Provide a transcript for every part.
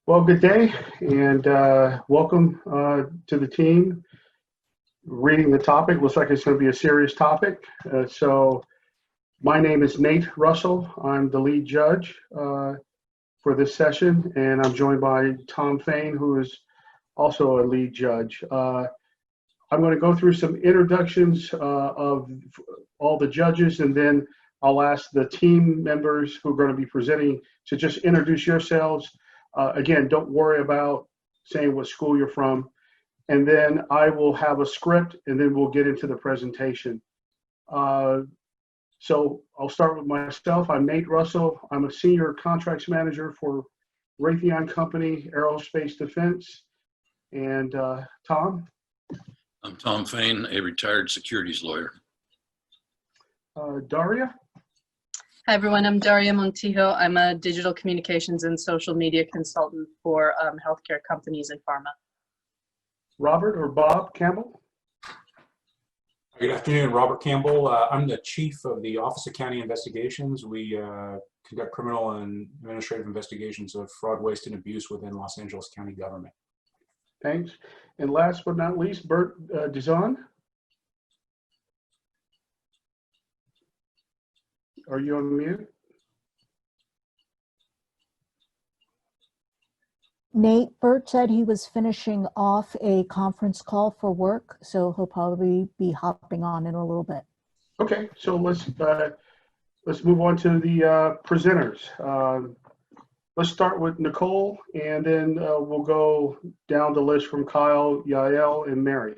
Well, good day and welcome to the team. Reading the topic looks like it's going to be a serious topic. My name is Nate Russell. I'm the lead judge for this session, and I'm joined by Tom Fain, who is also a lead judge. I'm going to go through some introductions of all the judges, and then I'll ask the team members who are going to be presenting to just introduce yourselves. Again, don't worry about saying what school you're from. And then I will have a script, and then we'll get into the presentation. So I'll start with myself. I'm Nate Russell. I'm a senior contracts manager for Raytheon Company Aerospace Defense. And Tom? I'm Tom Fain, a retired securities lawyer. Daria? Hi everyone, I'm Daria Montijo. I'm a digital communications and social media consultant for healthcare companies and pharma. Robert or Bob Campbell? Good afternoon, Robert Campbell. I'm the chief of the Office of County Investigations. We conduct criminal and administrative investigations of fraud, waste, and abuse within Los Angeles County government. Thanks. And last but not least, Bert Dizon. Are you on mute? Nate, Bert said he was finishing off a conference call for work, so he'll probably be hopping on in a little bit. Okay, so let's move on to the presenters. Let's start with Nicole, and then we'll go down the list from Kyle, Yael, and Mary.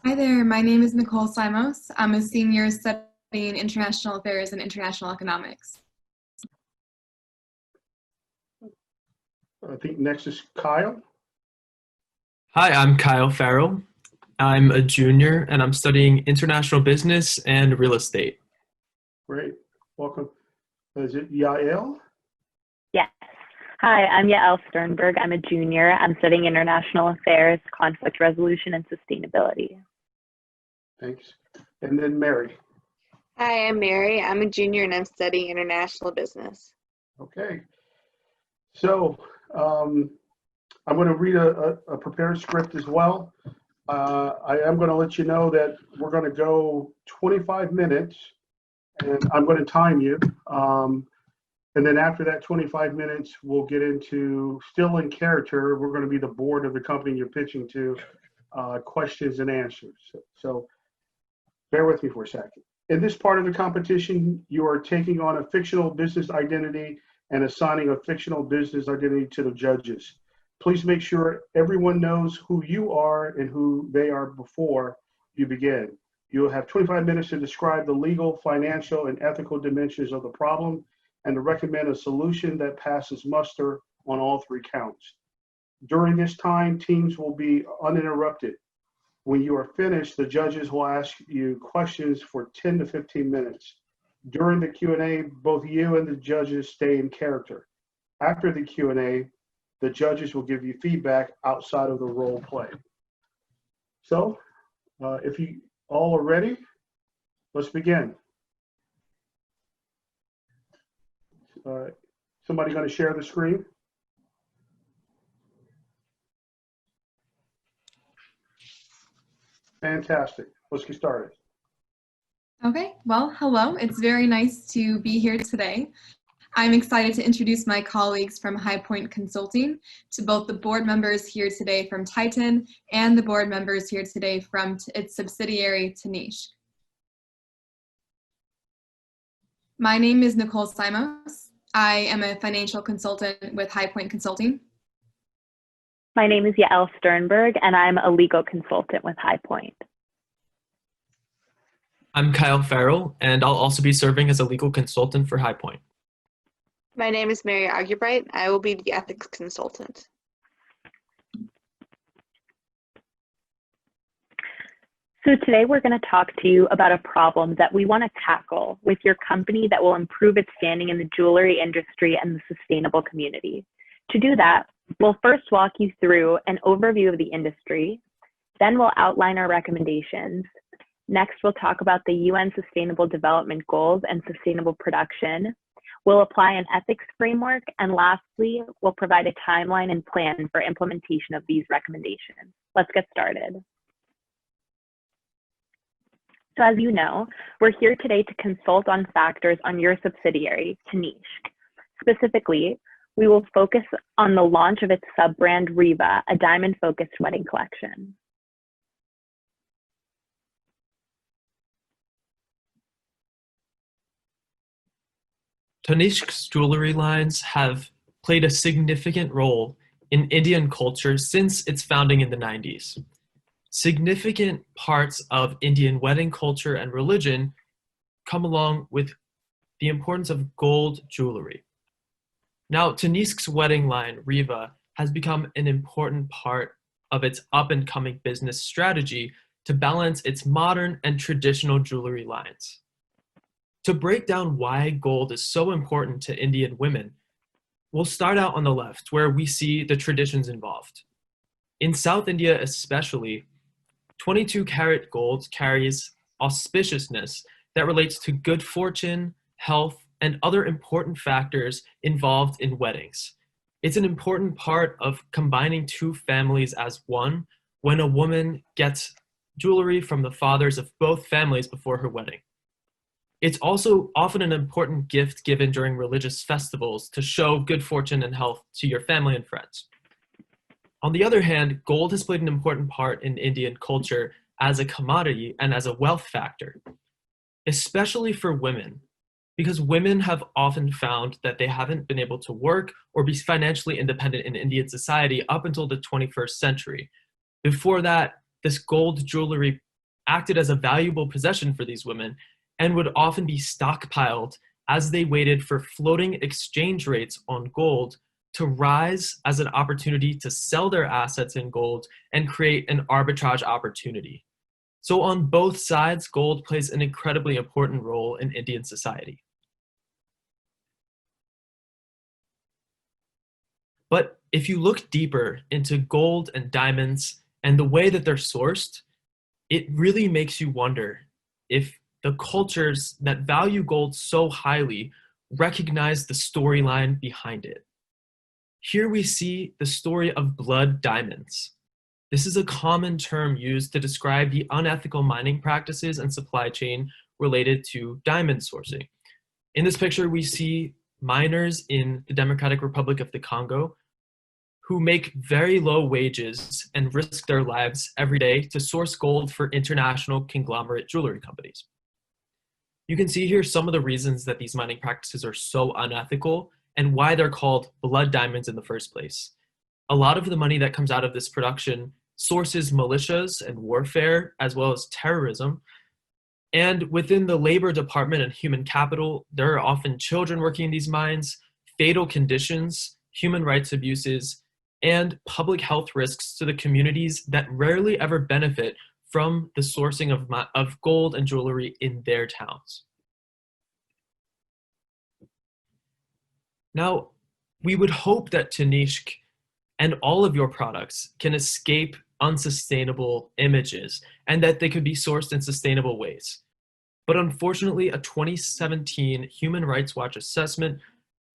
Hi there, my name is Nicole Simos. I'm a senior studying international affairs and international economics. I think next is Kyle. Hi, I'm Kyle Farrell. I'm a junior and I'm studying international business and real estate. Great, welcome. Is it Yael? Yes. Hi, I'm Yael Sternberg. I'm a junior. I'm studying international affairs, conflict resolution, and sustainability. Thanks. And then Mary. Hi, I'm Mary. I'm a junior and I'm studying international business. Okay. So I'm going to read a prepared script as well. I am going to let you know that we're going to go 25 minutes and I'm going to time you. And then after that 25 minutes, we'll get into, still in character, we're going to be the board of the company you're pitching to, questions and answers. So bear with me for a second. In this part of the competition, you are taking on a fictional business identity and assigning a fictional business identity to the judges. Please make sure everyone knows who you are and who they are before you begin. You will have 25 minutes to describe the legal, financial, and ethical dimensions of the problem and to recommend a solution that passes muster on all three counts. During this time, teams will be uninterrupted. When you are finished, the judges will ask you questions for 10 to 15 minutes. During the Q&A, both you and the judges stay in character. After the Q&A, the judges will give you feedback outside of the role play. So, if you all are ready, let's begin. Somebody going to share the screen? Fantastic. Let's get started. Okay, well, hello. It's very nice to be here today. I'm excited to introduce my colleagues from High Point Consulting, to both the board members here today from Titan and the board members here today from its subsidiary, Tanishq. My name is Nicole Simos. I am a financial consultant with High Point Consulting. My name is Yael Sternberg, and I'm a legal consultant with High Point. I'm Kyle Farrell, and I'll also be serving as a legal consultant for High Point. My name is Mary Argubright. I will be the ethics consultant. So today we're going to talk to you about a problem that we want to tackle with your company that will improve its standing in the jewelry industry and the sustainable community. To do that, we'll first walk you through an overview of the industry, then we'll outline our recommendations. Next, we'll talk about the UN Sustainable Development Goals and sustainable production. We'll apply an ethics framework, and lastly, we'll provide a timeline and plan for implementation of these recommendations. Let's get started. So as you know, we're here today to consult on factors on your subsidiary, Tanishq. Specifically, we will focus on the launch of its sub-brand Riva, a diamond-focused wedding collection. Tanishq's jewelry lines have played a significant role in Indian culture since its founding in the 90s. Significant parts of Indian wedding culture and religion come along with the importance of gold jewelry. Now, Tanishq's wedding line, Riva, has become an important part of its up-and-coming business strategy to balance its modern and traditional jewelry lines. To break down why gold is so important to Indian women, we'll start out on the left, where we see the traditions involved. In South India especially, 22-karat gold carries auspiciousness that relates to good fortune, health, and other important factors involved in weddings. It's an important part of combining two families as one when a woman gets jewelry from the fathers of both families before her wedding. It's also often an important gift given during religious festivals to show good fortune and health to your family and friends. On the other hand, gold has played an important part in Indian culture as a commodity and as a wealth factor, especially for women, because women have often found that they haven't been able to work or be financially independent in Indian society up until the 21st century. Before that, this gold jewelry acted as a valuable possession for these women and would often be stockpiled as they waited for floating exchange rates on gold to rise as an opportunity to sell their assets in gold and create an arbitrage opportunity. So on both sides, gold plays an incredibly important role in Indian society. But if you look deeper into gold and diamonds and the way that they're sourced, it really makes you wonder if the cultures that value gold so highly recognize the storyline behind it. Here we see the story of blood diamonds. This is a common term used to describe the unethical mining practices and supply chain related to diamond sourcing. In this picture, we see miners in the Democratic Republic of the Congo who make very low wages and risk their lives every day to source gold for international conglomerate jewelry companies. You can see here some of the reasons that these mining practices are so unethical and why they're called blood diamonds in the first place. A lot of the money that comes out of this production sources militias and warfare, as well as terrorism. And within the labor department and human capital, there are often children working in these mines, fatal conditions, human rights abuses, and public health risks to the communities that rarely ever benefit from the sourcing of gold and jewelry in their towns. Now, we would hope that Tanishq and all of your products can escape unsustainable images and that they could be sourced in sustainable ways. But unfortunately, a 2017 Human Rights Watch assessment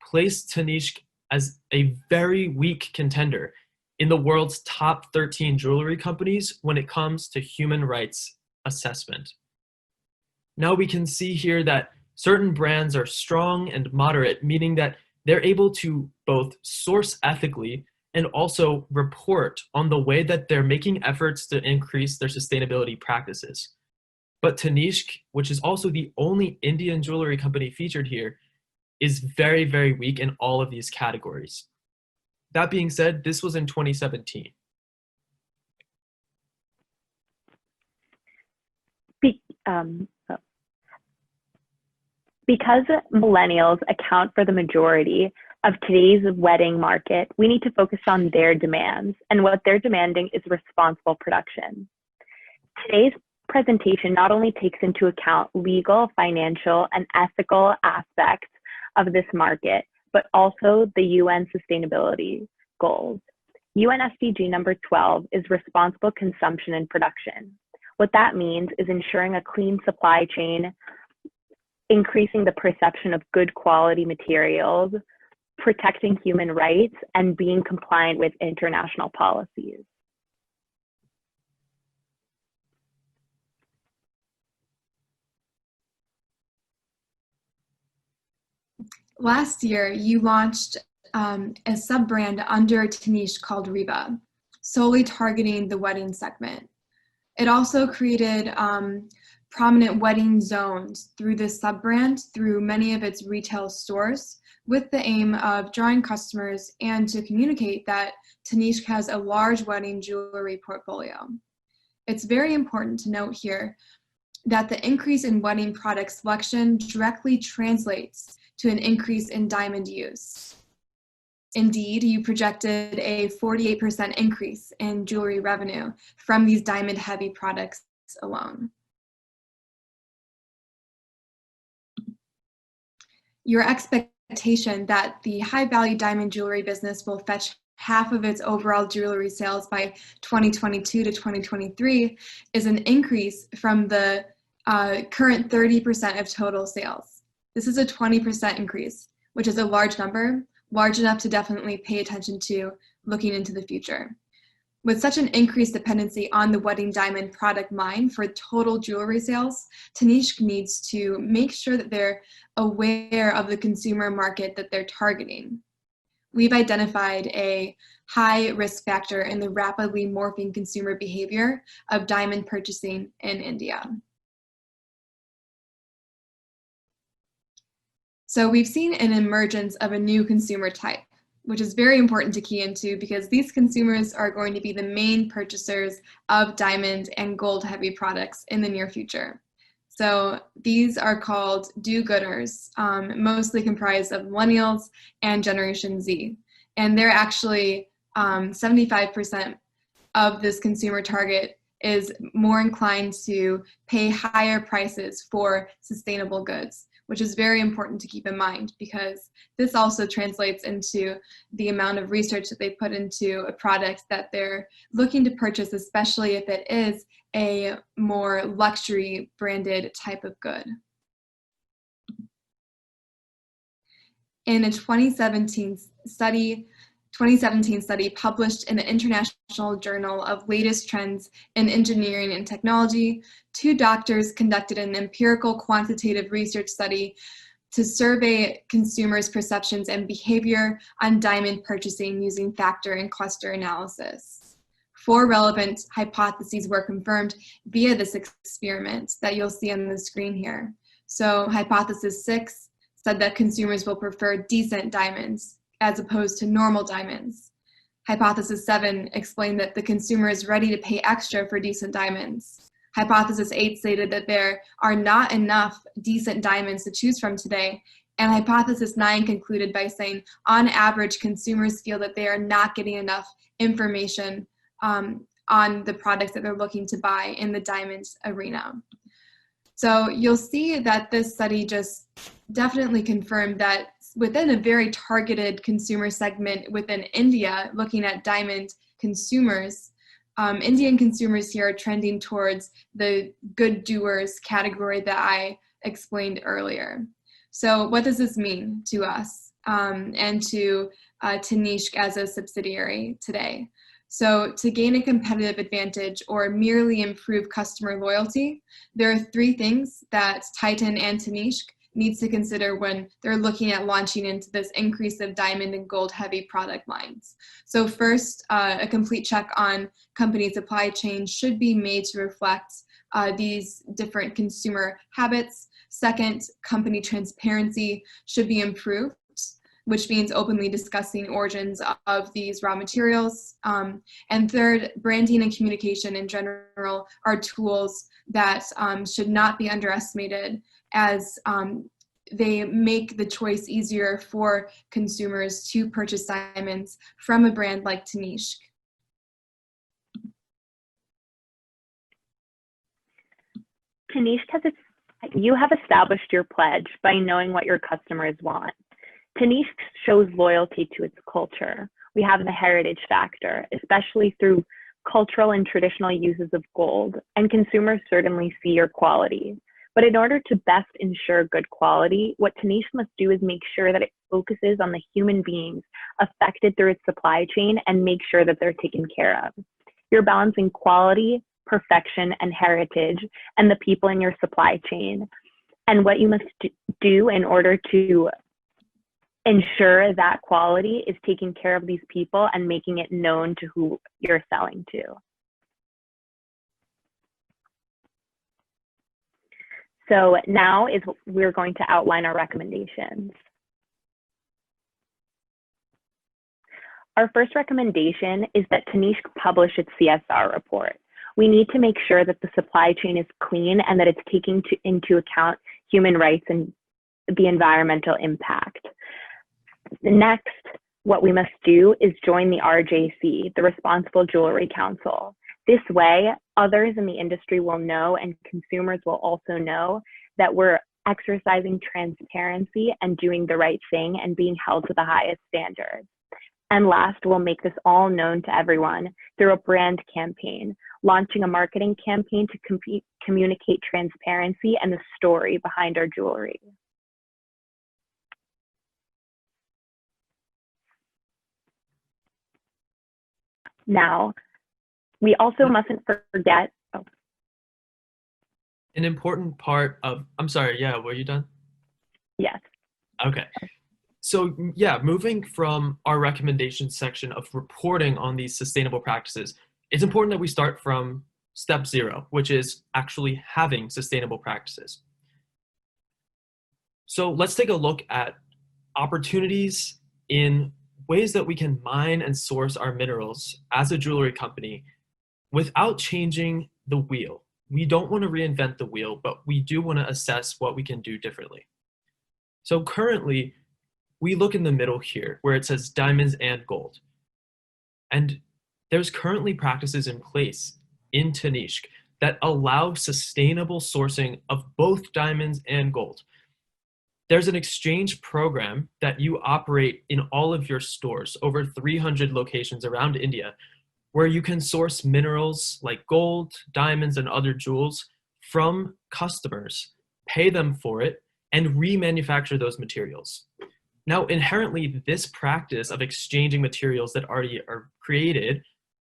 placed Tanishq as a very weak contender in the world's top 13 jewelry companies when it comes to human rights assessment. Now we can see here that certain brands are strong and moderate, meaning that they're able to both source ethically and also report on the way that they're making efforts to increase their sustainability practices. But Tanishq, which is also the only Indian jewelry company featured here, is very, very weak in all of these categories. That being said, this was in 2017. Because millennials account for the majority of today's wedding market, we need to focus on their demands, and what they're demanding is responsible production. Today's presentation not only takes into account legal, financial, and ethical aspects of this market, but also the UN Sustainability Goals. UN SDG number 12 is responsible consumption and production. What that means is ensuring a clean supply chain increasing the perception of good quality materials, protecting human rights, and being compliant with international policies. Last year, you launched a sub-brand under Tanishq called Reba, solely targeting the wedding segment. It also created prominent wedding zones through this sub-brand through many of its retail stores, with the aim of drawing customers and to communicate that Tanishq has a large wedding jewelry portfolio. It's very important to note here that the increase in wedding product selection directly translates to an increase in diamond use. Indeed, you projected a 48% increase in jewelry revenue from these diamond-heavy products alone. Your expectation that the high-value diamond jewelry business will fetch half of its overall jewelry sales by 2022 to 2023 is an increase from the current 30% of total sales. This is a 20% increase, which is a large number, large enough to definitely pay attention to looking into the future. With such an increased dependency on the wedding diamond product line for total jewelry sales, Tanishq needs to make sure that they're aware of the consumer market that they're targeting. We've identified a high risk factor in the rapidly morphing consumer behavior of diamond purchasing in India. So we've seen an emergence of a new consumer type, which is very important to key into because these consumers are going to be the main purchasers of diamond and gold heavy products in the near future. So these are called do-gooders, mostly comprised of millennials and Generation Z. And they're actually 75% of this consumer target is more inclined to pay higher prices for sustainable goods, which is very important to keep in mind because this also translates into the amount of research that they put into a product that they're looking to purchase, especially if it is a more luxury branded type of good. In a 2017 study published in the International Journal of Latest Trends in Engineering and Technology, 2 doctors conducted an empirical quantitative research study to survey consumers' perceptions and behavior on diamond purchasing using factor and cluster analysis. 4 relevant hypotheses were confirmed via this experiment that you'll see on the screen here. So hypothesis 6 said that consumers will prefer decent diamonds as opposed to normal diamonds. Hypothesis 7 explained that the consumer is ready to pay extra for decent diamonds. Hypothesis 8 stated that there are not enough decent diamonds to choose from today. And hypothesis 9 concluded by saying, on average, consumers feel that they are not getting enough information on the products that they're looking to buy in the diamonds arena. So you'll see that this study just definitely confirmed that within a very targeted consumer segment within India, looking at diamond consumers, Indian consumers here are trending towards the good doers category that I explained earlier. So what does this mean to us and to Tanishq as a subsidiary today? So to gain a competitive advantage or merely improve customer loyalty, there are 3 things that Titan and Tanishq needs to consider when they're looking at launching into this increase of diamond and gold heavy product lines. So first, a complete check on company supply chain should be made to reflect these different consumer habits. Second, company transparency should be improved, which means openly discussing origins of these raw materials. And third, branding and communication in general are tools that should not be underestimated as they make the choice easier for consumers to purchase diamonds from a brand like Tanishq. Tanishq, you have established your pledge by knowing what your customers want. Tanishq shows loyalty to its culture. We have the heritage factor, especially through cultural and traditional uses of gold, and consumers certainly see your quality. But in order to best ensure good quality, what Tanishq must do is make sure that it focuses on the human beings affected through its supply chain and make sure that they're taken care of. You're balancing quality, perfection, and heritage, and the people in your supply chain. And what you must do in order to ensure that quality is taking care of these people and making it known to who you're selling to. So now we're going to outline our recommendations. Our first recommendation is that Tanishq publish its CSR report. We need to make sure that the supply chain is clean and that it's taking into account human rights and the environmental impact. Next, what we must do is join the RJC, the Responsible Jewelry Council. This way, others in the industry will know and consumers will also know that we're exercising transparency and doing the right thing and being held to the highest standards. And last, we'll make this all known to everyone through a brand campaign, launching a marketing campaign to communicate transparency and the story behind our jewelry. Now, we also mustn't forget, An important part of, I'm sorry, yeah, were you done? yes. Okay. So yeah, moving from our recommendations section of reporting on these sustainable practices, it's important that we start from step 0, which is actually having sustainable practices. So let's take a look at opportunities in ways that we can mine and source our minerals as a jewelry company without changing the wheel. We don't want to reinvent the wheel, but we do want to assess what we can do differently. So currently, we look in the middle here where it says diamonds and gold. And there's currently practices in place in Tanishq that allow sustainable sourcing of both diamonds and gold. There's an exchange program that you operate in all of your stores, over 300 locations around India, where you can source minerals like gold, diamonds, and other jewels from customers, pay them for it, and remanufacture those materials. Now, inherently, this practice of exchanging materials that already are created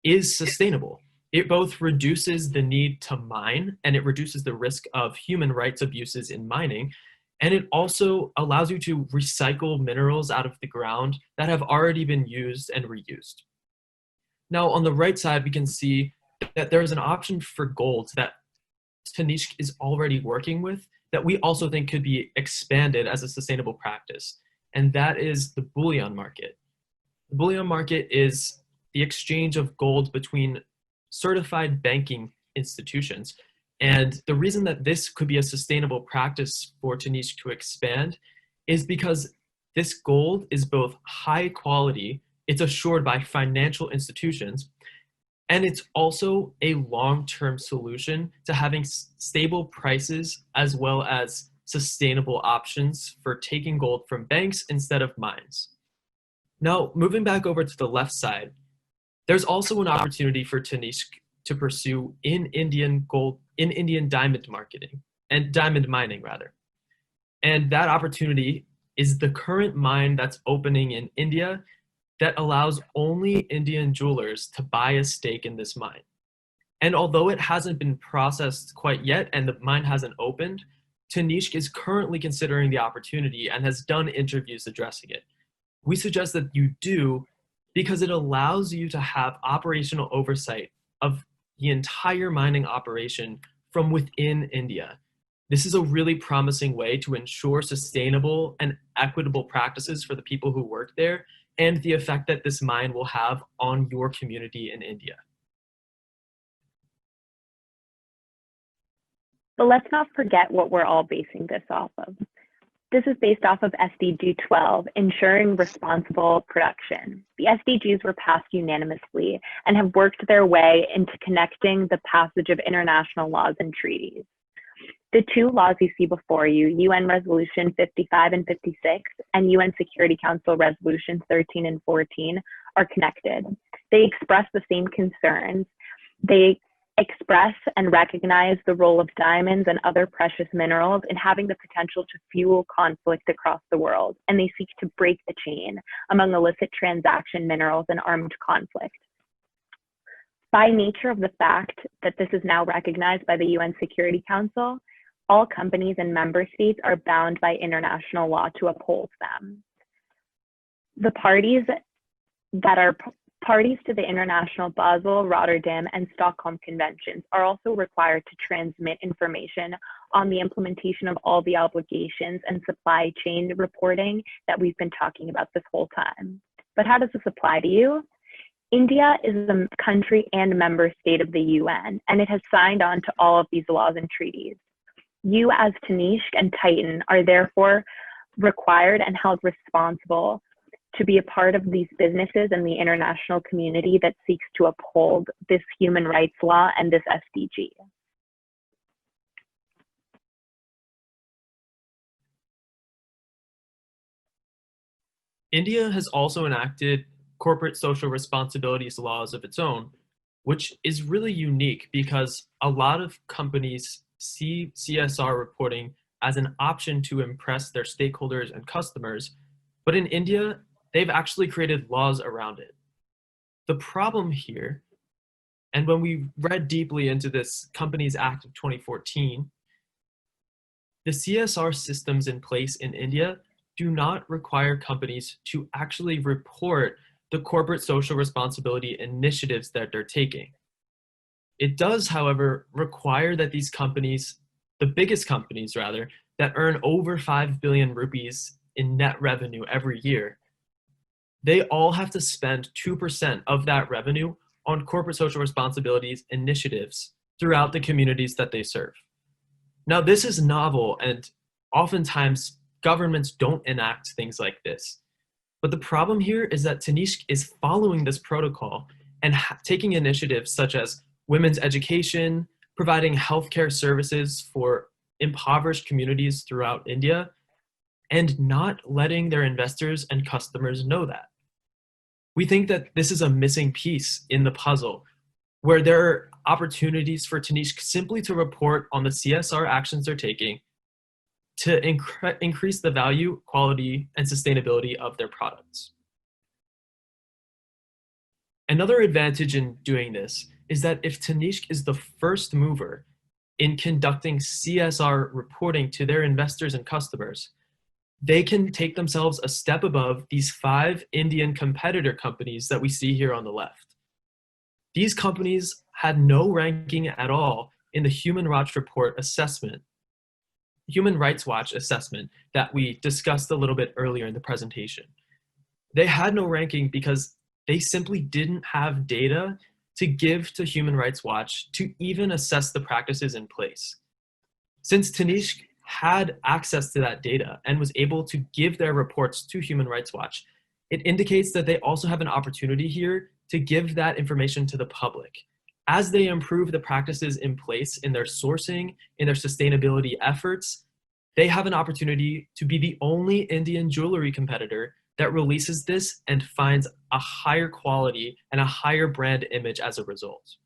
is sustainable. It both reduces the need to mine and it reduces the risk of human rights abuses in mining. And it also allows you to recycle minerals out of the ground that have already been used and reused. Now, on the right side, we can see that there is an option for gold that Tanishq is already working with that we also think could be expanded as a sustainable practice. And that is the bullion market. The bullion market is the exchange of gold between certified banking institutions. And the reason that this could be a sustainable practice for Tanishq to expand is because this gold is both high quality, it's assured by financial institutions, and it's also a long-term solution to having stable prices as well as sustainable options for taking gold from banks instead of mines. Now, moving back over to the left side, there's also an opportunity for Tanishq to pursue in Indian diamond marketing and diamond mining rather. And that opportunity is the current mine that's opening in India that allows only Indian jewelers to buy a stake in this mine. And although it hasn't been processed quite yet and the mine hasn't opened, Tanishq is currently considering the opportunity and has done interviews addressing it. We suggest that you do because it allows you to have operational oversight of the entire mining operation from within India. This is a really promising way to ensure sustainable and equitable practices for the people who work there and the effect that this mine will have on your community in India. But let's not forget what we're all basing this off of. This is based off of SDG 12, ensuring responsible production. The SDGs were passed unanimously and have worked their way into connecting the passage of international laws and treaties. The two laws you see before you, UN Resolution 55 and 56 and UN Security Council Resolutions 13 and 14, are connected. They express the same concerns. They express and recognize the role of diamonds and other precious minerals in having the potential to fuel conflict across the world, and they seek to break the chain among illicit transaction minerals and armed conflict. By nature of the fact that this is now recognized by the UN Security Council, all companies and member states are bound by international law to uphold them. The parties that are parties to the International Basel, Rotterdam, and Stockholm Conventions are also required to transmit information on the implementation of all the obligations and supply chain reporting that we've been talking about this whole time. But how does this apply to you? India is a country and member state of the UN, and it has signed on to all of these laws and treaties. You as Tanishq and Titan are therefore required and held responsible to be a part of these businesses and the international community that seeks to uphold this human rights law and this SDG. India has also enacted corporate social responsibilities laws of its own, which is really unique because a lot of companies see CSR reporting as an option to impress their stakeholders and customers, but in India, they've actually created laws around it. The problem here, and when we read deeply into this Companies Act of 2014, the CSR systems in place in India do not require companies to actually report the corporate social responsibility initiatives that they're taking. It does, however, require that these companies, the biggest companies rather, that earn over 5 billion rupees in net revenue every year, they all have to spend 2% of that revenue on corporate social responsibilities initiatives throughout the communities that they serve. Now, this is novel, and oftentimes governments don't enact things like this. But the problem here is that Tanishq is following this protocol and taking initiatives such as women's education, providing healthcare services for impoverished communities throughout India, and not letting their investors and customers know that. We think that this is a missing piece in the puzzle, where there are opportunities for Tanishq simply to report on the CSR actions they're taking to increase the value, quality, and sustainability of their products. Another advantage in doing this is that if Tanishq is the first mover in conducting CSR reporting to their investors and customers, they can take themselves a step above these 5 Indian competitor companies that we see here on the left. These companies had no ranking at all in the Human Rights Watch assessment that we discussed a little bit earlier in the presentation. They had no ranking because they simply didn't have data to give to Human Rights Watch to even assess the practices in place. Since Tanishq had access to that data and was able to give their reports to Human Rights Watch, it indicates that they also have an opportunity here to give that information to the public. As they improve the practices in place in their sourcing, in their sustainability efforts, they have an opportunity to be the only Indian jewelry competitor that releases this and finds a higher quality and a higher brand image as a result.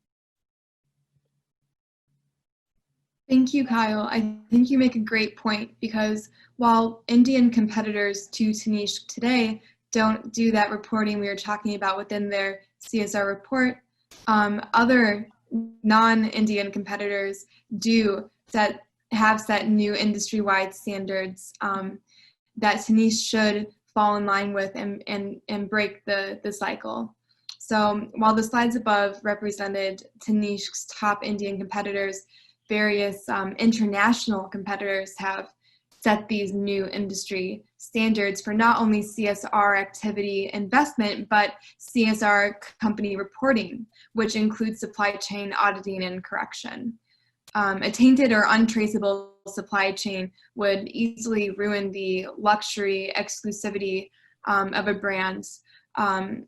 Thank you, Kyle. I think you make a great point because while Indian competitors to Tanishq today don't do that reporting we were talking about within their CSR report, other non-Indian competitors have set new industry-wide standards that Tanishq should fall in line with and break the cycle. So while the slides above represented Tanishq's top Indian competitors, various international competitors have set these new industry standards for not only CSR activity investment, but CSR company reporting, which includes supply chain auditing and correction. A tainted or untraceable supply chain would easily ruin the luxury exclusivity of a brand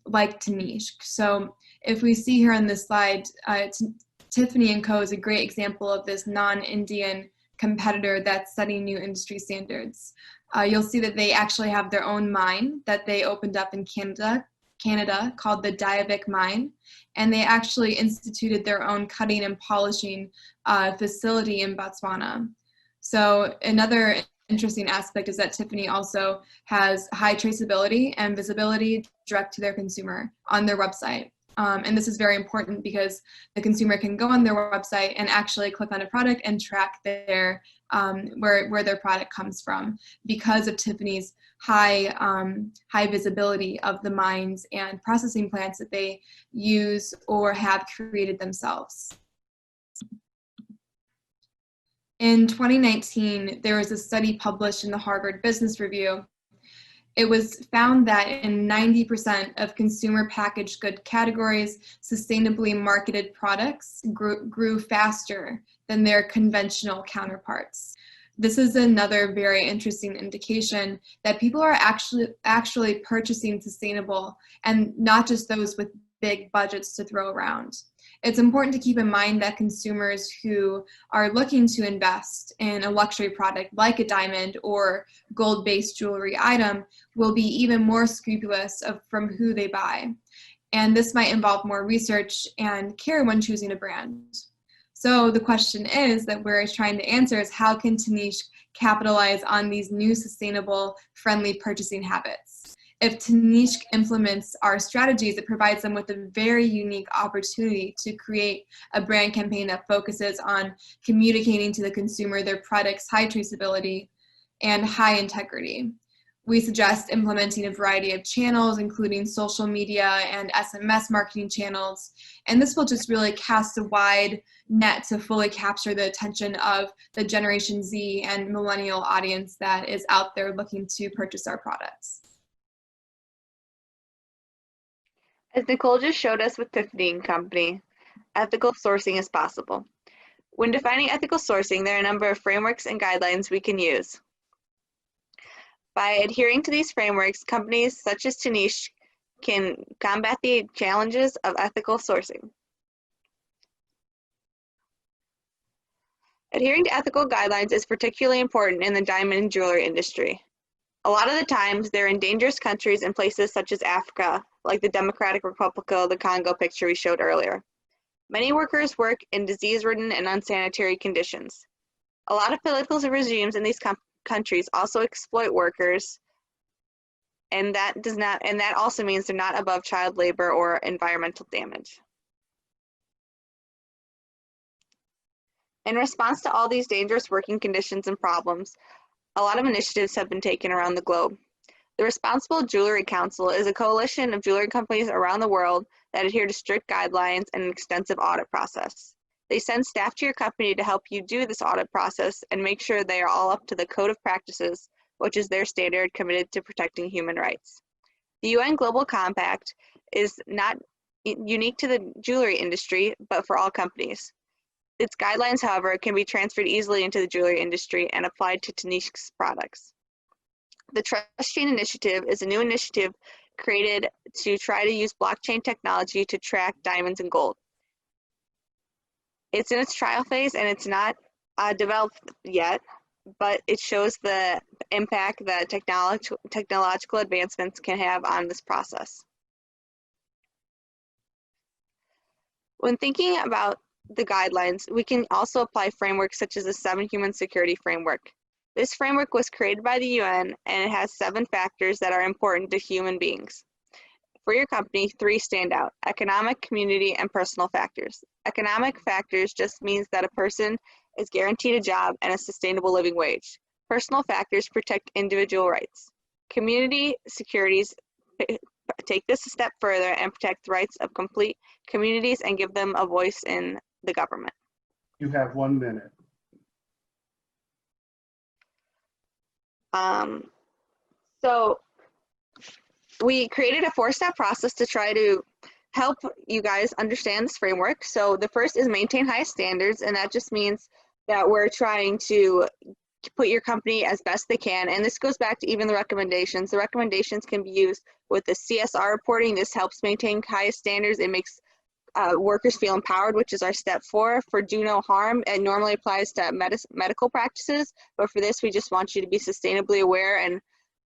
like Tanishq. So if we see here on this slide, Tiffany & Co. is a great example of this non-Indian competitor that's setting new industry standards. You'll see that they actually have their own mine that they opened up in Canada Canada called the Diavik Mine, and they actually instituted their own cutting and polishing facility in Botswana. So another interesting aspect is that Tiffany also has high traceability and visibility direct to their consumer on their website. And this is very important because the consumer can go on their website and actually click on a product and track their where their product comes from because of Tiffany's high visibility of the mines and processing plants that they use or have created themselves. In 2019, there was a study published in the Harvard Business Review. It was found that in 90% of consumer packaged good categories, sustainably marketed products grew faster than their conventional counterparts. This is another very interesting indication that people are actually purchasing sustainable, and not just those with big budgets to throw around. It's important to keep in mind that consumers who are looking to invest in a luxury product like a diamond or gold-based jewelry item will be even more scrupulous from who they buy. And this might involve more research and care when choosing a brand. So the question is that we're trying to answer is, how can Tanishq capitalize on these new sustainable, friendly purchasing habits? If Tanishq implements our strategies, it provides them with a very unique opportunity to create a brand campaign that focuses on communicating to the consumer their product's high traceability and high integrity. We suggest implementing a variety of channels, including social media and SMS marketing channels. And this will just really cast a wide net to fully capture the attention of the Generation Z and millennial audience that is out there looking to purchase our products. As Nicole just showed us with Tiffany & Company, ethical sourcing is possible. When defining ethical sourcing, there are a number of frameworks and guidelines we can use. By adhering to these frameworks, companies such as Tanishq can combat the challenges of ethical sourcing. Adhering to ethical guidelines is particularly important in the diamond and jewelry industry. A lot of the times, they're in dangerous countries in places such as Africa, like the Democratic Republic of the Congo picture we showed earlier. Many workers work in disease-ridden and unsanitary conditions. A lot of political regimes in these countries also exploit workers, and that also means they're not above child labor or environmental damage. In response to all these dangerous working conditions and problems, a lot of initiatives have been taken around the globe. The Responsible Jewelry Council is a coalition of jewelry companies around the world that adhere to strict guidelines and an extensive audit process. They send staff to your company to help you do this audit process and make sure they are all up to the Code of Practices, which is their standard committed to protecting human rights. The UN Global Compact is not unique to the jewelry industry, but for all companies. Its guidelines, however, can be transferred easily into the jewelry industry and applied to Tanishq's products. The Trust Chain Initiative is a new initiative created to try to use blockchain technology to track diamonds and gold. It's in its trial phase and it's not developed yet, but it shows the impact that technological advancements can have on this process. When thinking about the guidelines, we can also apply frameworks such as the 7 Human Security Framework. This framework was created by the UN and it has 7 factors that are important to human beings. For your company, 3 stand out: economic, community, and personal factors. Economic factors just means that a person is guaranteed a job and a sustainable living wage. Personal factors protect individual rights. Community securities take this a step further and protect the rights of complete communities and give them a voice in the government. You have 1 minute. So we created a 4-step process to try to help you guys understand this framework. So the first is maintain high standards, and that just means that we're trying to put your company as best they can. And this goes back to even the recommendations. The recommendations can be used with the CSR reporting. This helps maintain highest standards. It makes workers feel empowered, which is our step 4. For do no harm, it normally applies to medical practices, but for this, we just want you to be sustainably aware and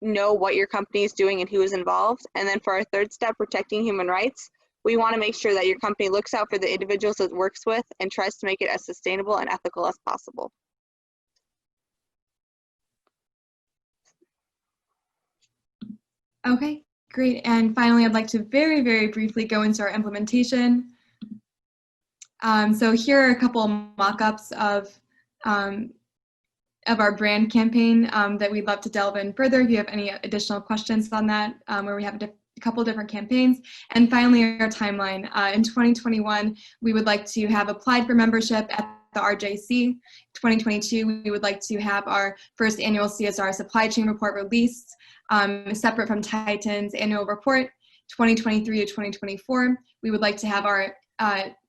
know what your company is doing and who is involved. And then for our third step, protecting human rights, we want to make sure that your company looks out for the individuals it works with and tries to make it as sustainable and ethical as possible. Okay, great. And finally, I'd like to very, very briefly go into our implementation. So here are a couple mock-ups of our brand campaign that we'd love to delve in further if you have any additional questions on that, where we have a couple different campaigns. And finally, our timeline. In 2021, we would like to have applied for membership at the RJC. 2022, we would like to have our first annual CSR supply chain report released, separate from Titan's annual report. 2023 to 2024, we would like to have our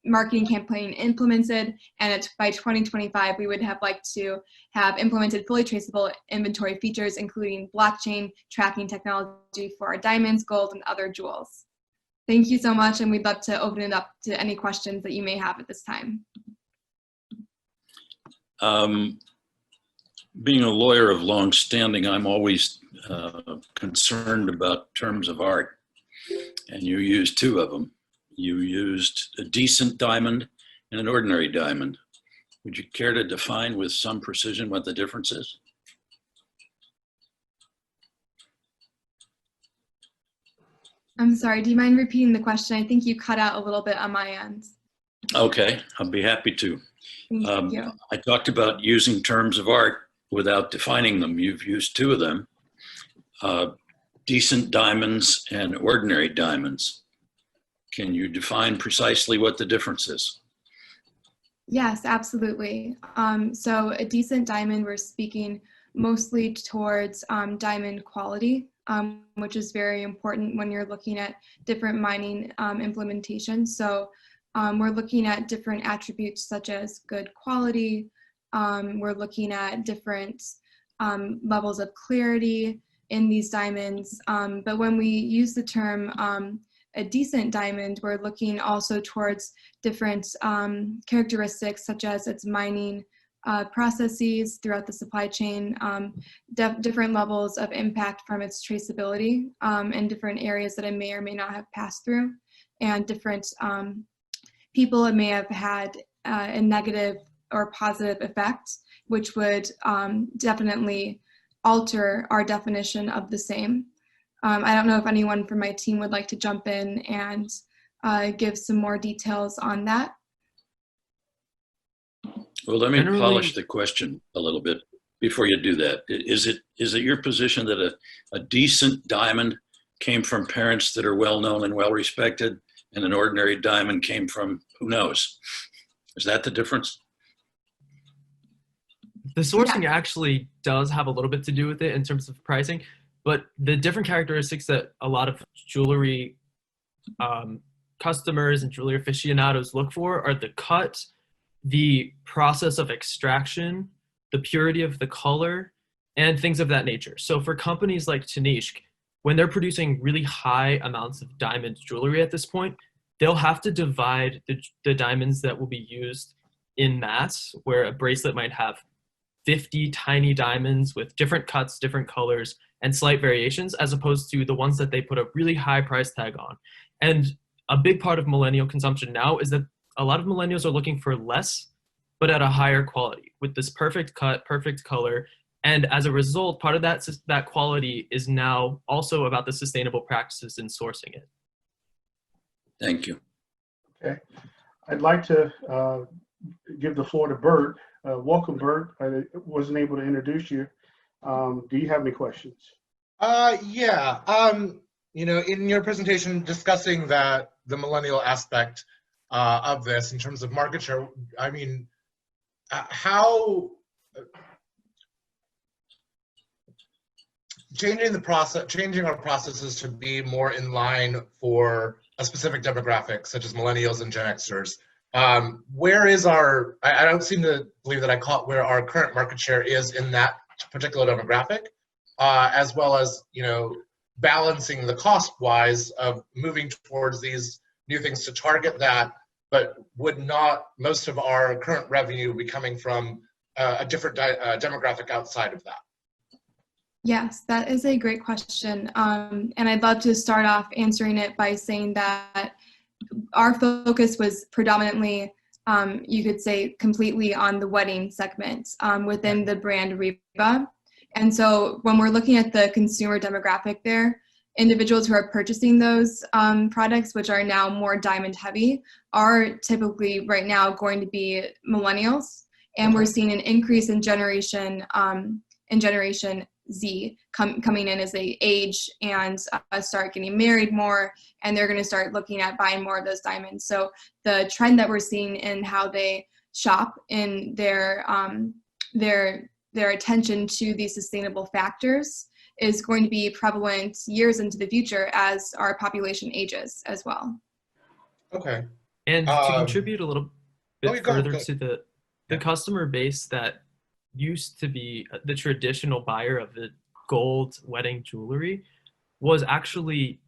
marketing campaign implemented, and by 2025, we would have to have implemented fully traceable inventory features, including blockchain tracking technology for our diamonds, gold, and other jewels. Thank you so much, and we'd love to open it up to any questions that you may have at this time. Being a lawyer of long standing, I'm always concerned about terms of art, and you used two of them. You used a decent diamond and an ordinary diamond. Would you care to define with some precision what the difference is? I'm sorry, do you mind repeating the question? I think you cut out a little bit on my end. Okay, I'll be happy to. Thank you. I talked about using terms of art without defining them. You've used two of them, decent diamonds and ordinary diamonds. Can you define precisely what the difference is? Yes, absolutely. So a decent diamond, we're speaking mostly towards diamond quality, which is very important when you're looking at different mining implementations. So we're looking at different attributes such as good quality. We're looking at different levels of clarity in these diamonds. But when we use the term a decent diamond, we're looking also towards different characteristics such as its mining processes throughout the supply chain, different levels of impact from its traceability in different areas that it may or may not have passed through, and different people it may have had a negative or positive effect, which would definitely alter our definition of the same. I don't know if anyone from my team would like to jump in and give some more details on that. Well, let me polish the question a little bit before you do that. Is it your position that a decent diamond came from parents that are well-known and well-respected, and an ordinary diamond came from who knows? Is that the difference? The sourcing actually does have a little bit to do with it in terms of pricing, but the different characteristics that a lot of jewelry customers and jewelry aficionados look for are the cut, the process of extraction, the purity of the color, and things of that nature. So for companies like Tanishq, when they're producing really high amounts of diamond jewelry at this point, they'll have to divide the diamonds that will be used in mass, where a bracelet might have 50 tiny diamonds with different cuts, different colors, and slight variations, as opposed to the ones that they put a really high price tag on. And a big part of millennial consumption now is that a lot of millennials are looking for less, but at a higher quality, with this perfect cut, perfect color. And as a result, part of that quality is now also about the sustainable practices in sourcing it. Thank you. Okay. I'd like to give the floor to Bert. Welcome, Bert. I wasn't able to introduce you. Do you have any questions? Yeah. You know, in your presentation discussing that the millennial aspect of this in terms of market share, I mean, how changing our processes to be more in line for a specific demographic, such as millennials and Gen Xers. Where is our, I don't seem to believe that I caught where our current market share is in that particular demographic, as well as, you know, balancing the cost-wise of moving towards these new things to target that, but would not most of our current revenue be coming from a different demographic outside of that? Yes, that is a great question. And I'd love to start off answering it by saying that our focus was predominantly, you could say, completely on the wedding segment within the brand Reba. And so when we're looking at the consumer demographic there, individuals who are purchasing those products, which are now more diamond heavy, are typically right now going to be millennials. And we're seeing an increase in Generation Z coming in as they age and start getting married more, and they're going to start looking at buying more of those diamonds. So the trend that we're seeing in how they shop in their attention to these sustainable factors is going to be prevalent years into the future as our population ages as well. Okay. And to contribute a little bit further go. to the customer base that used to be the traditional buyer of the gold wedding jewelry was actually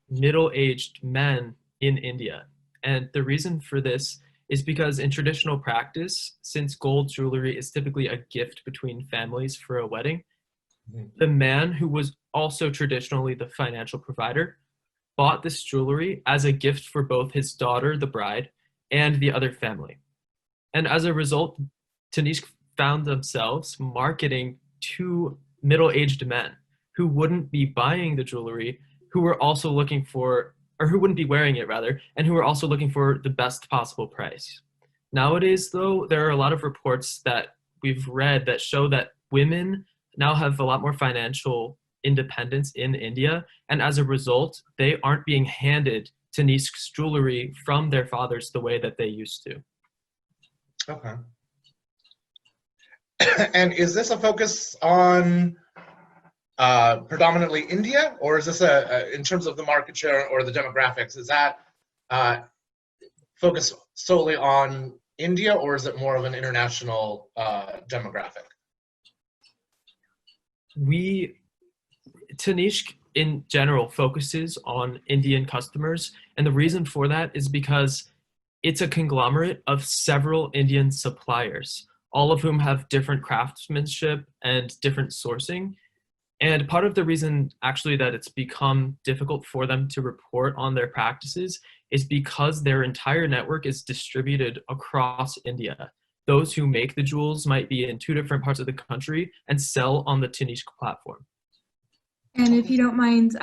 middle-aged men in India. And the reason for this is because in traditional practice, since gold jewelry is typically a gift between families for a wedding, the man who was also traditionally the financial provider bought this jewelry as a gift for both his daughter, the bride, and the other family. And as a result, Tanishq found themselves marketing to middle-aged men who wouldn't be buying the jewelry, who were also looking for, or who wouldn't be wearing it rather, and who were also looking for the best possible price. Nowadays, though, there are a lot of reports that we've read that show that women now have a lot more financial independence in India, and as a result, they aren't being handed Tanishq's jewelry from their fathers the way that they used to. Okay. And is this a focus on predominantly India, or is this in terms of the market share or the demographics, is that focused solely on India, or is it more of an international demographic? Tanishq in general focuses on Indian customers, and the reason for that is because it's a conglomerate of several Indian suppliers, all of whom have different craftsmanship and different sourcing. And part of the reason actually that it's become difficult for them to report on their practices is because their entire network is distributed across India. Those who make the jewels might be in 2 different parts of the country and sell on the Tanishq platform. And if you don't mind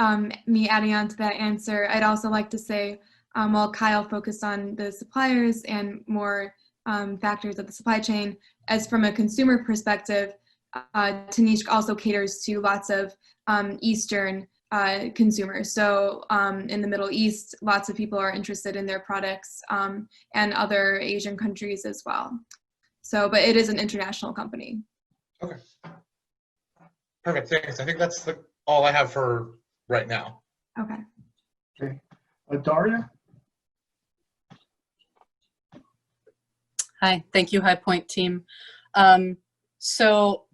me adding on to that answer, I'd also like to say, while Kyle focused on the suppliers and more factors of the supply chain, as from a consumer perspective, Tanishq also caters to lots of Eastern consumers. So in the Middle East, lots of people are interested in their products, and other Asian countries as well. So, but it is an international company. Okay. Perfect, thanks. I think that's all I have for right now. Okay. Okay. Daria? Hi, thank you, High Point team. So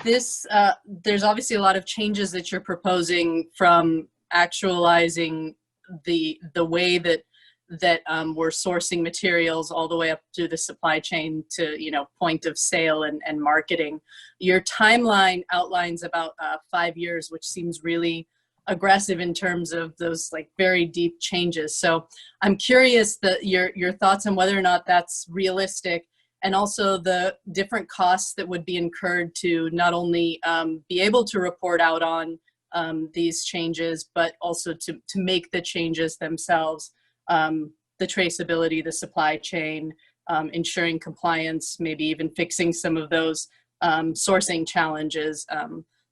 this, there's obviously a lot of changes that you're proposing, from actualizing the way that we're sourcing materials all the way up through the supply chain to, point of sale and marketing. Your timeline outlines about 5 years, which seems really aggressive in terms of those very deep changes. So I'm curious that your thoughts on whether or not that's realistic, and also the different costs that would be incurred to not only be able to report out on these changes, but also to make the changes themselves, the traceability, the supply chain, ensuring compliance, maybe even fixing some of those sourcing challenges.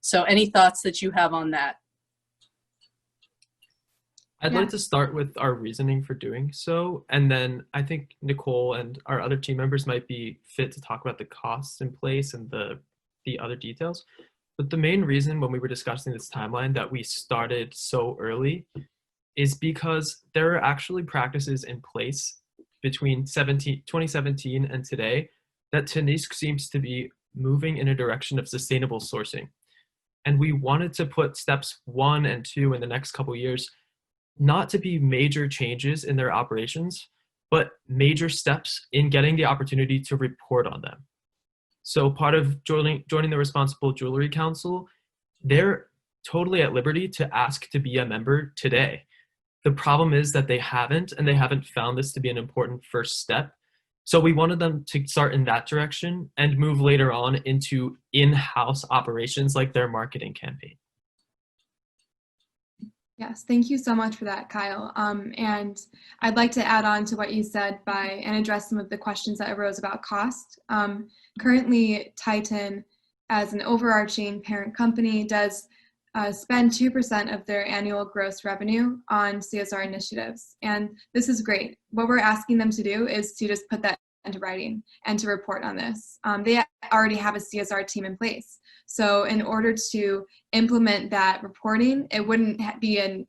So any thoughts that you have on that? I'd like to start with our reasoning for doing so, and then I think Nicole and our other team members might be fit to talk about the costs in place and the other details. But the main reason when we were discussing this timeline that we started so early is because there are actually practices in place between 2017 and today that Tanishq seems to be moving in a direction of sustainable sourcing. And we wanted to put steps 1 and 2 in the next couple years not to be major changes in their operations, but major steps in getting the opportunity to report on them. So part of joining the Responsible Jewelry Council they're totally at liberty to ask to be a member today. The problem is that they haven't, and they haven't found this to be an important first step. So we wanted them to start in that direction and move later on into in-house operations like their marketing campaign. Yes, thank you so much for that, Kyle. And I'd like to add on to what you said and address some of the questions that arose about cost. Currently, Titan, as an overarching parent company, does spend 2% of their annual gross revenue on CSR initiatives. And this is great. What we're asking them to do is to just put that into writing and to report on this. They already have a CSR team in place. So in order to implement that reporting, it wouldn't be a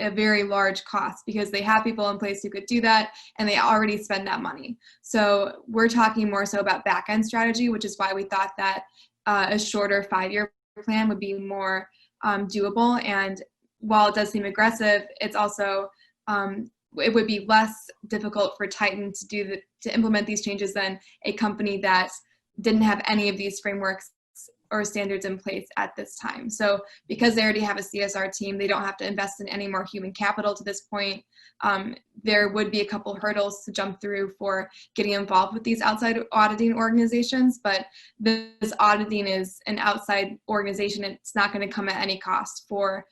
very large cost because they have people in place who could do that and they already spend that money. So we're talking more so about back-end strategy, which is why we thought that a shorter 5-year plan would be more doable. And while it does seem aggressive, it's also it would be less difficult for Titan to implement these changes than a company that didn't have any of these frameworks or standards in place at this time. So because they already have a CSR team, they don't have to invest in any more human capital to this point. There would be a couple hurdles to jump through for getting involved with these outside auditing organizations, but this auditing is an outside organization. It's not going to come at any cost for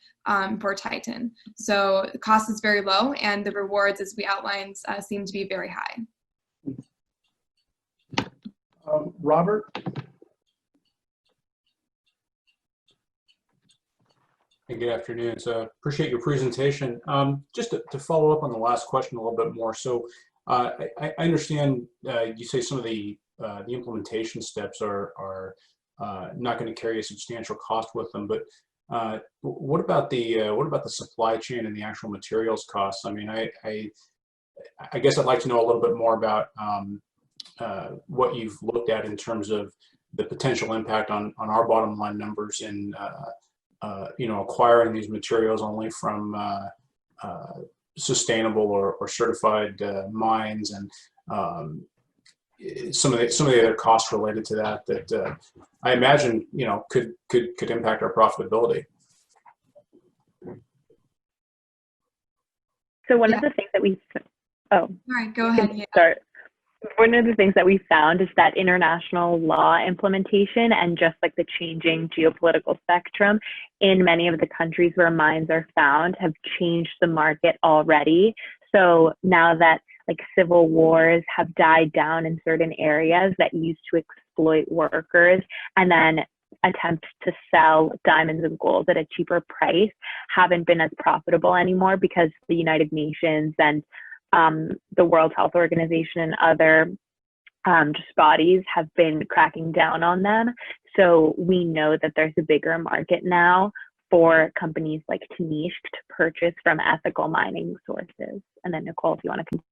Titan. So the cost is very low and the rewards, as we outlined, seem to be very high. Robert? Hey, good afternoon. So appreciate your presentation. Just to follow up on the last question a little bit more. So I understand you say some of the implementation steps are not going to carry a substantial cost with them, but what about the supply chain and the actual materials costs? I mean, I guess I'd like to know a little bit more about what you've looked at in terms of the potential impact on our bottom line numbers in acquiring these materials only from sustainable or certified mines, and some of the other costs related to that I imagine could impact our profitability. So one of the things that All right, go ahead. Yeah. Start. One of the things that we found is that international law implementation and just like the changing geopolitical spectrum in many of the countries where mines are found have changed the market already. So now that like civil wars have died down in certain areas that used to exploit workers and then attempts to sell diamonds and gold at a cheaper price haven't been as profitable anymore because the United Nations and the World Health Organization and other just bodies have been cracking down on them. So we know that there's a bigger market now for companies like Tanishq to purchase from ethical mining sources. And then Nicole, if you want to continue.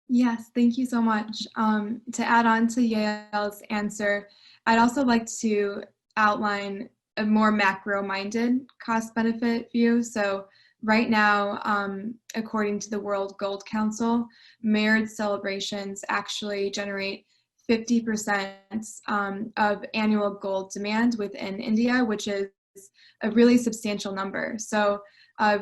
Yes, thank you so much. To add on to Yael's answer, I'd also like to outline a more macro-minded cost-benefit view. So right now, according to the World Gold Council, marriage celebrations actually generate 50% of annual gold demand within India, which is a really substantial number. So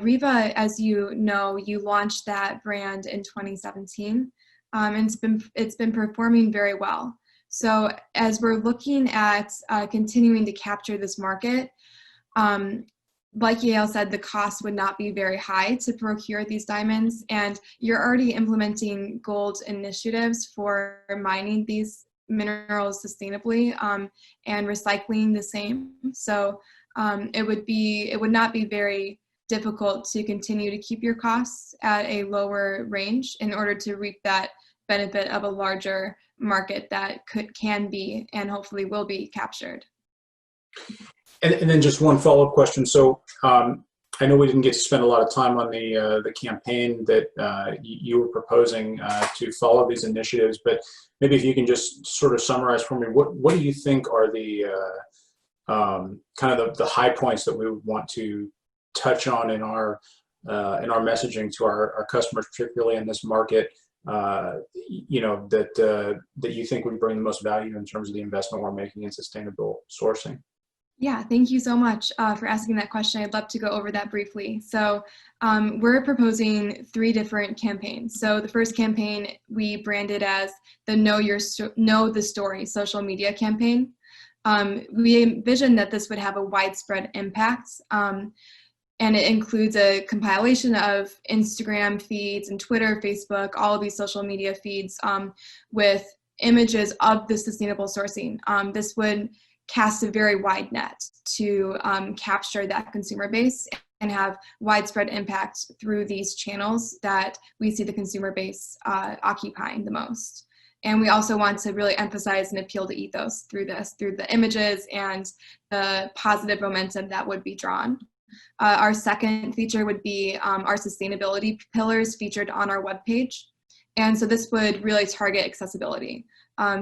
Riva, as you know, you launched that brand in 2017, and it's been performing very well. So as we're looking at continuing to capture this market, like Yael said, the cost would not be very high to procure these diamonds, and you're already implementing gold initiatives for mining these minerals sustainably and recycling the same. So it would not be very difficult to continue to keep your costs at a lower range in order to reap that benefit of a larger market that can be and hopefully will be captured. And then just one follow-up question. So I know we didn't get to spend a lot of time on the campaign that you were proposing to follow these initiatives, but maybe if you can just sort of summarize for me, what do you think are the kind of the high points that we would want to touch on in our messaging to our customers, particularly in this market, that you think would bring the most value in terms of the investment we're making in sustainable sourcing? Yeah, thank you so much for asking that question. I'd love to go over that briefly. So we're proposing 3 different campaigns. So the first campaign we branded as the Know the Story social media campaign. We envision that this would have a widespread impact, and it includes a compilation of Instagram feeds and Twitter, Facebook, all of these social media feeds with images of the sustainable sourcing. This would cast a very wide net to capture that consumer base and have widespread impact through these channels that we see the consumer base occupying the most. And we also want to really emphasize and appeal to ethos through this, through the images and the positive momentum that would be drawn. Our second feature would be our sustainability pillars featured on our webpage. And so this would really target accessibility.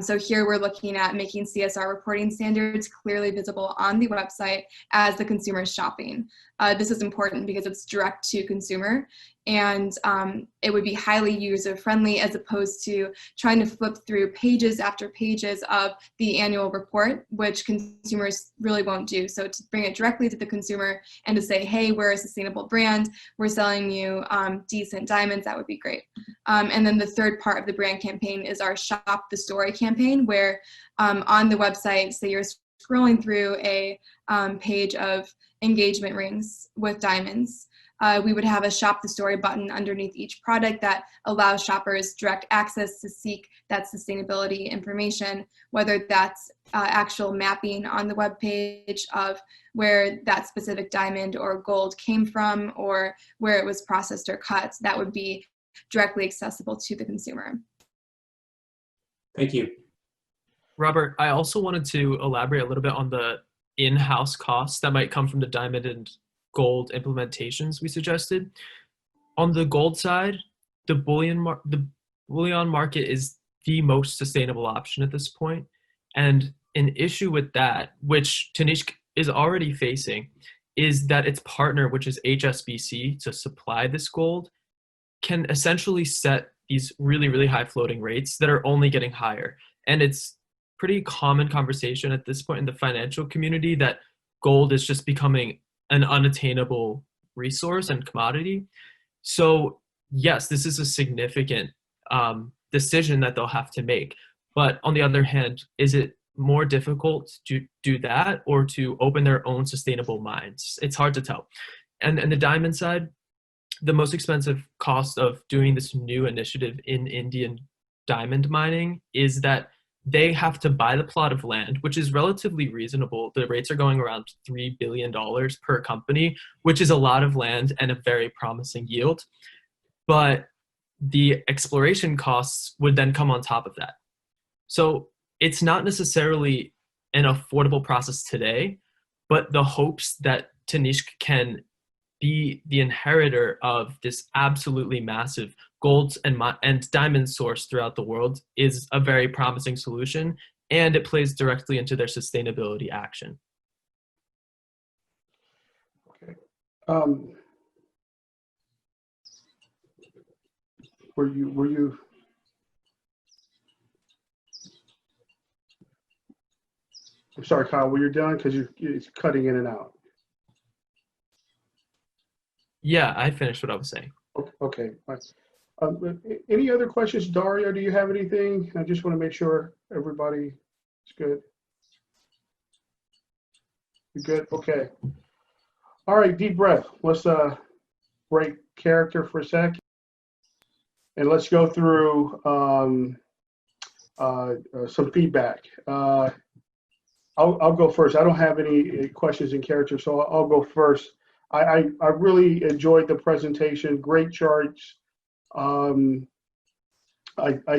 So here we're looking at making CSR reporting standards clearly visible on the website as the consumer is shopping. This is important because it's direct to consumer, and it would be highly user-friendly as opposed to trying to flip through pages after pages of the annual report, which consumers really won't do. So to bring it directly to the consumer and to say, hey, we're a sustainable brand, we're selling you decent diamonds, that would be great. And then the third part of the brand campaign is our Shop the Story campaign, where on the website, say you're scrolling through a page of engagement rings with diamonds, we would have a Shop the Story button underneath each product that allows shoppers direct access to seek that sustainability information, whether that's actual mapping on the webpage of where that specific diamond or gold came from or where it was processed or cut. That would be directly accessible to the consumer. Thank you. Robert, I also wanted to elaborate a little bit on the in-house costs that might come from the diamond and gold implementations we suggested. On the gold side, the bullion market is the most sustainable option at this point. And an issue with that, which Tanishq is already facing, is that its partner, which is HSBC, to supply this gold, can essentially set these really, really high floating rates that are only getting higher. And it's pretty common conversation at this point in the financial community that gold is just becoming an unattainable resource and commodity. So yes, this is a significant decision that they'll have to make. But on the other hand, is it more difficult to do that or to open their own sustainable mines? It's hard to tell. And the diamond side, the most expensive cost of doing this new initiative in Indian diamond mining is that they have to buy the plot of land, which is relatively reasonable. The rates are going around $3 billion per company, which is a lot of land and a very promising yield. But the exploration costs would then come on top of that. So it's not necessarily an affordable process today, but the hopes that Tanishq can be the inheritor of this absolutely massive gold and diamond source throughout the world is a very promising solution, and it plays directly into their sustainability action. Okay. Were you? I'm sorry, Kyle. Were you done? Because it's cutting in and out. Yeah, I finished what I was saying. Okay. Any other questions, Dario? Do you have anything? I just want to make sure everybody is good. You good? Okay. All right, deep breath. Let's break character for a sec. And let's go through some feedback. I'll go first. I don't have any questions in character, so I'll go first. I really enjoyed the presentation. Great charts. I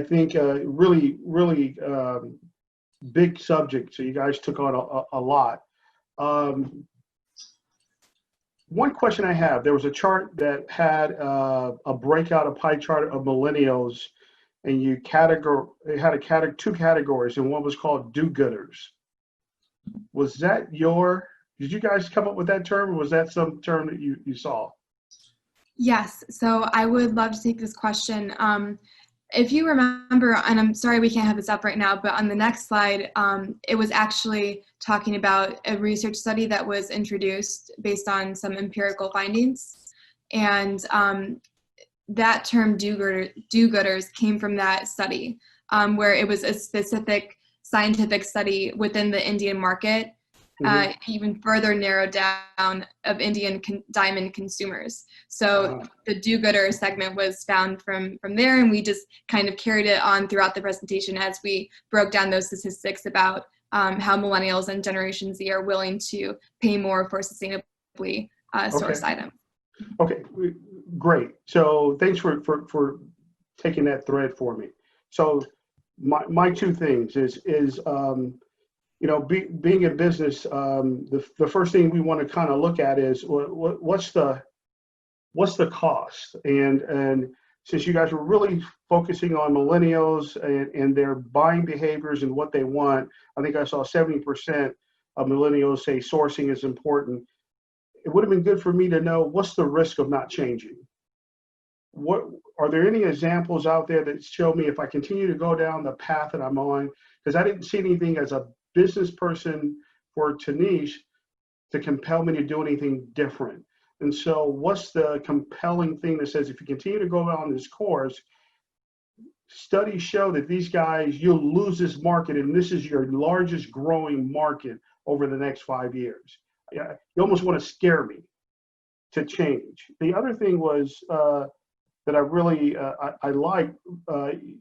think really big subject. So you guys took on a lot. One question I have: there was a chart that had a breakout, a pie chart of millennials, and it had two categories, and one was called do-gooders. Was that did you guys come up with that term, or was that some term that you saw? Yes, so I would love to take this question. If you remember, and I'm sorry we can't have this up right now, but on the next slide, it was actually talking about a research study that was introduced based on some empirical findings. And that term do-gooders came from that study, where it was a specific scientific study within the Indian market, even further narrowed down of Indian diamond consumers. So the do-gooder segment was found from there, and we just kind of carried it on throughout the presentation as we broke down those statistics about how millennials and Generation Z are willing to pay more for sustainably sourced items. Okay, great. So thanks for taking that thread for me. So my two things is you know, being in business, the first thing we want to kind of look at is what's the cost, and since you guys were really focusing on millennials and their buying behaviors and what they want, I think I saw 70% of millennials say sourcing is important. It would have been good for me to know what's the risk of not changing. What are there any examples out there that show me if I continue to go down the path that I'm on? Because I didn't see anything as a business person for Tanishq to compel me to do anything different. And so what's the compelling thing that says if you continue to go on this course, studies show that these guys, you'll lose this market, and this is your largest growing market over the next 5 years. You almost want to scare me to change. The other thing was that I really I liked,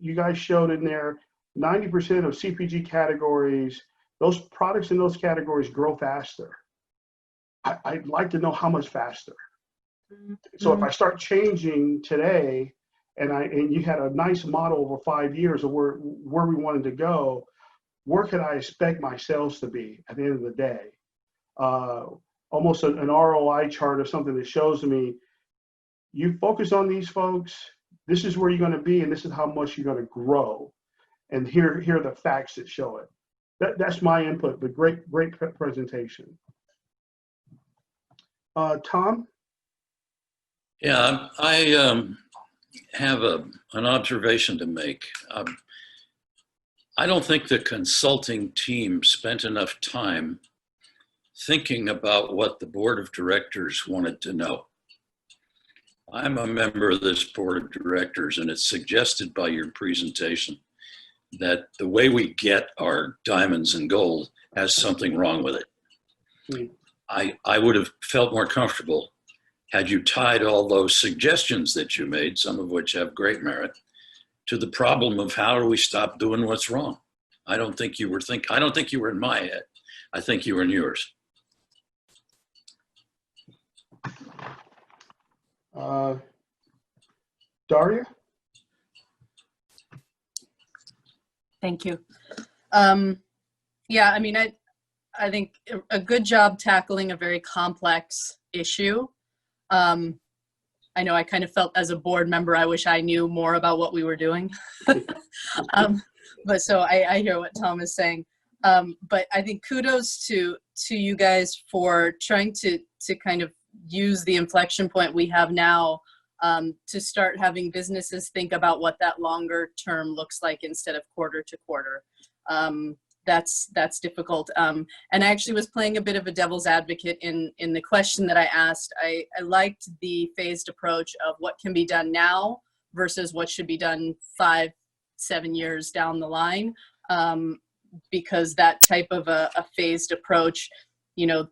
you guys showed in there 90% of CPG categories, those products in those categories grow faster. I'd like to know how much faster. So if I start changing today, and you had a nice model over 5 years of where we wanted to go, where could I expect my sales to be at the end of the day? Almost an ROI chart or something that shows me, you focus on these folks, this is where you're going to be, and this is how much you're going to grow. And here are the facts that show it. That's my input, but great presentation. Tom? Yeah, I have an observation to make. I don't think the consulting team spent enough time thinking about what the board of directors wanted to know. I'm a member of this board of directors, and it's suggested by your presentation that the way we get our diamonds and gold has something wrong with it. I would have felt more comfortable had you tied all those suggestions that you made, some of which have great merit, to the problem of how do we stop doing what's wrong. I don't think you were in my head. I think you were in yours. Daria? Thank you. Yeah, I mean, I think a good job tackling a very complex issue. I know I kind of felt as a board member, I wish I knew more about what we were doing. But so I hear what Tom is saying. But I think kudos to you guys for trying to kind of use the inflection point we have now to start having businesses think about what that longer term looks like instead of quarter to quarter. That's difficult. And I actually was playing a bit of a devil's advocate in the question that I asked. I liked the phased approach of what can be done now versus what should be done 5-7 years down the line, because that type of a phased approach, you know,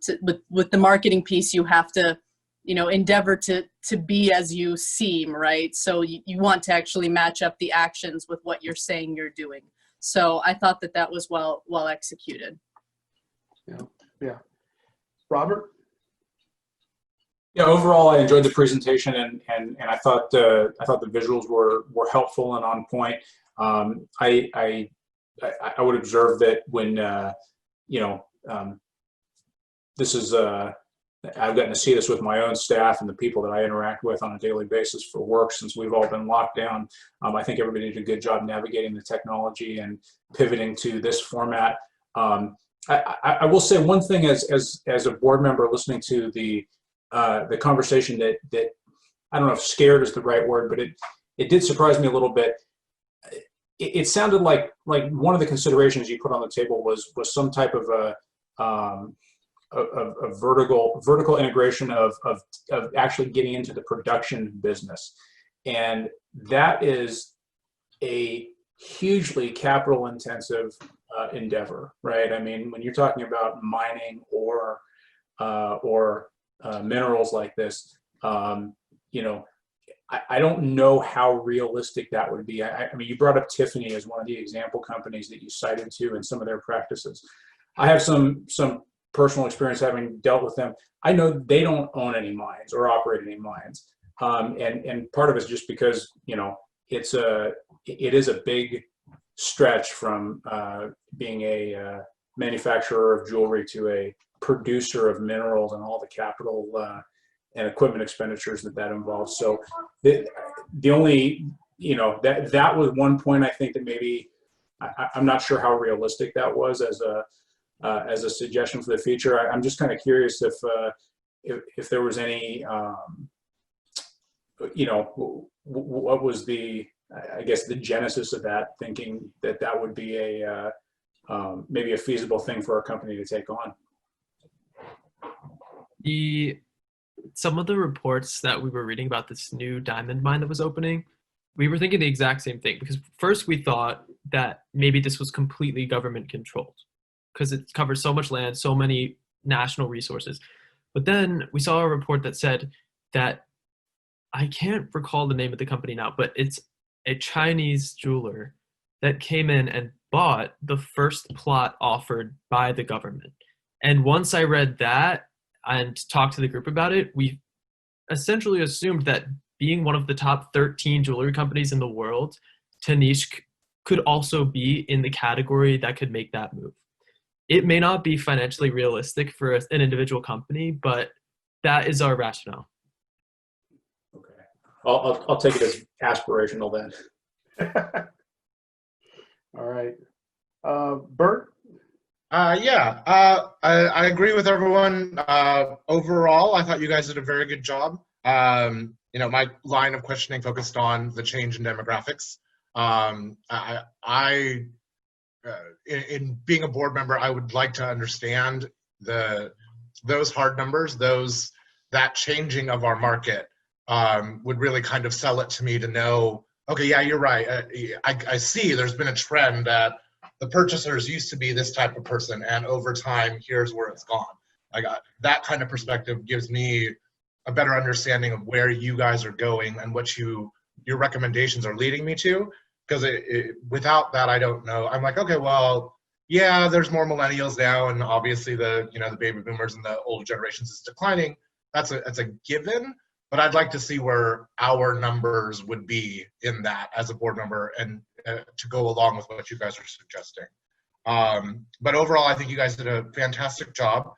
with the marketing piece, you have to, you know, endeavor to be as you seem, right? So you want to actually match up the actions with what you're saying you're doing. So I thought that was well executed. Yeah. Robert? Yeah, overall, I enjoyed the presentation, and I thought the visuals were helpful and on point. I would observe that when this is I've gotten to see this with my own staff and the people that I interact with on a daily basis for work since we've all been locked down. I think everybody did a good job navigating the technology and pivoting to this format. I will say one thing as a board member listening to the conversation that I don't know if scared is the right word, but it did surprise me a little bit. it sounded like one of the considerations you put on the table was some type of a vertical integration of actually getting into the production business, and that is a hugely capital intensive endeavor, right? I mean, when you're talking about mining or minerals like this, you know, I don't know how realistic that would be. I mean, you brought up Tiffany as one of the example companies that you cited to in some of their practices. I have some personal experience having dealt with them. I know they don't own any mines or operate any mines, and part of it's just because, you know, it is a big stretch from being a manufacturer of jewelry to a producer of minerals and all the capital and equipment expenditures that involves. So the only, you know, that was one point I think that maybe I'm not sure how realistic that was as a suggestion for the future. I'm just kind of curious if there was any, you know, what was the, I guess, the genesis of that thinking that would be a maybe a feasible thing for our company to take on. Some of the reports that we were reading about this new diamond mine that was opening, we were thinking the exact same thing, because first we thought that maybe this was completely government controlled because it covers so much land, so many national resources. But then we saw a report that said that, I can't recall the name of the company now, but it's a Chinese jeweler that came in and bought the first plot offered by the government. And once I read that and talked to the group about it, we essentially assumed that being one of the top 13 jewelry companies in the world, Tanishq could also be in the category that could make that move. It may not be financially realistic for an individual company, but that is our rationale. Okay, I'll take it as aspirational then. All right. Bert? Yeah, I agree with everyone. Overall, I thought you guys did a very good job. You know, my line of questioning focused on the change in demographics. In being a board member, I would like to understand those hard numbers, that changing of our market would really kind of sell it to me to know, okay, yeah, you're right. I see there's been a trend that the purchasers used to be this type of person, and over time, here's where it's gone. I got that kind of perspective gives me a better understanding of where you guys are going and what your recommendations are leading me to. Because without that, I don't know. I'm like, okay, well, yeah, there's more millennials now, and obviously the baby boomers and the older generations is declining. That's a given. But I'd like to see where our numbers would be in that as a board member, and to go along with what you guys are suggesting. But overall, I think you guys did a fantastic job.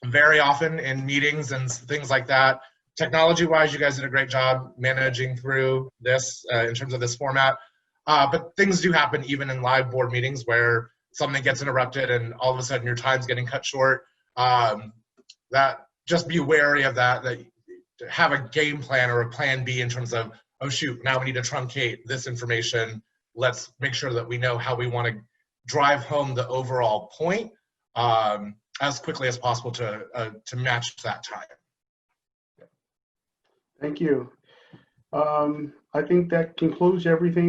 Very often in meetings and things like that, technology-wise, you guys did a great job managing through this in terms of this format. But things do happen even in live board meetings where something gets interrupted and all of a sudden your time's getting cut short. Just be wary of that have a game plan or a plan B in terms of, oh shoot, now we need to truncate this information. Let's make sure that we know how we want to drive home the overall point as quickly as possible to match that time. Thank you. I think that concludes everything